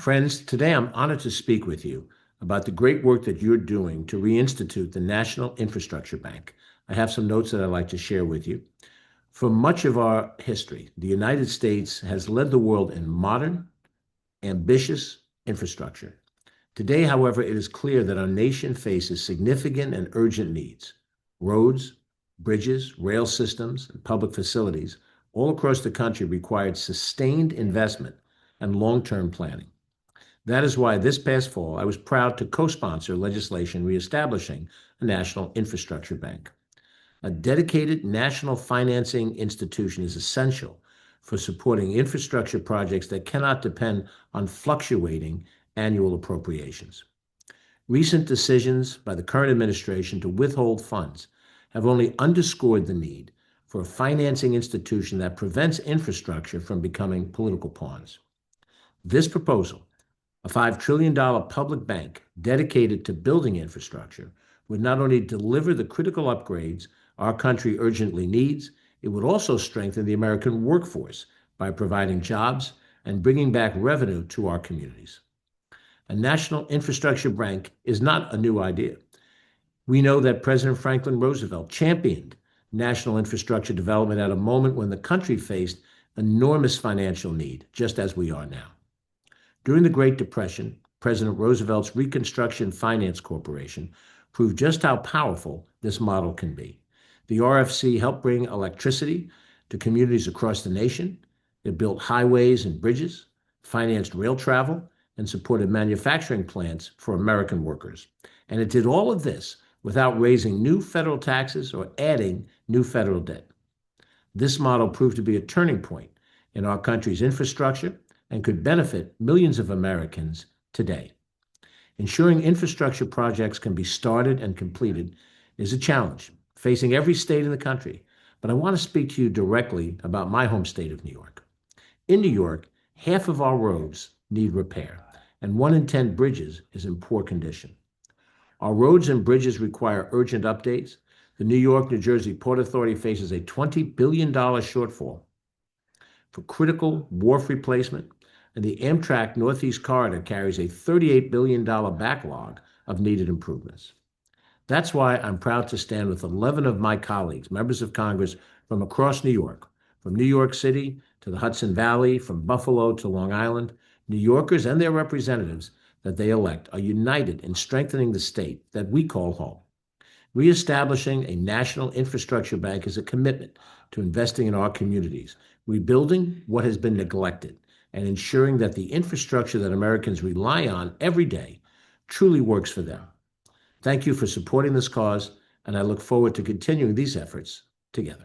Friends, today I'm honored to speak with you about the great work that you're doing to reinstitute the National Infrastructure Bank. I have some notes that I'd like to share with you. For much of our history, the United States has led the world in modern, ambitious infrastructure. Today, however, it is clear that our nation faces significant and urgent needs. Roads, bridges, rail systems, and public facilities all across the country required sustained investment and long-term planning. That is why this past fall, I was proud to co-sponsor legislation reestablishing a national infrastructure bank. A dedicated national financing institution is essential for supporting infrastructure projects that cannot depend on fluctuating annual appropriations. Recent decisions by the current administration to withhold funds have only underscored the need for a financing institution that prevents infrastructure from becoming political pawns. This proposal, a $5 trillion public bank dedicated to building infrastructure, would not only deliver the critical upgrades our country urgently needs, it would also strengthen the American workforce by providing jobs and bringing back revenue to our communities. A national infrastructure bank is not a new idea. We know that President Franklin Roosevelt championed national infrastructure development at a moment when the country faced enormous financial need, just as we are now. During the Great Depression, President Roosevelt's Reconstruction Finance Corporation proved just how powerful this model can be. The RFC helped bring electricity to communities across the nation. It built highways and bridges, financed rail travel, and supported manufacturing plants for American workers. And it did all of this without raising new federal taxes or adding new federal debt. This model proved to be a turning point in our country's infrastructure and could benefit millions of Americans today. Ensuring infrastructure projects can be started and completed is a challenge facing every state in the country, but I want to speak to you directly about my home state of New York. In New York, half of our roads need repair, and 1 in 10 bridges is in poor condition. Our roads and bridges require urgent updates. The New York-New Jersey Port Authority faces a $20 billion shortfall for critical wharf replacement, and the Amtrak Northeast Corridor carries a $38 billion backlog of needed improvements. That's why I'm proud to stand with 11 of my colleagues, members of Congress from across New York, from New York City to the Hudson Valley, from Buffalo to Long Island. New Yorkers and their representatives that they elect are united in strengthening the state that we call home. Reestablishing a national infrastructure bank is a commitment to investing in our communities, rebuilding what has been neglected, and ensuring that the infrastructure that Americans rely on every day truly works for them. Thank you for supporting this cause, and I look forward to continuing these efforts together.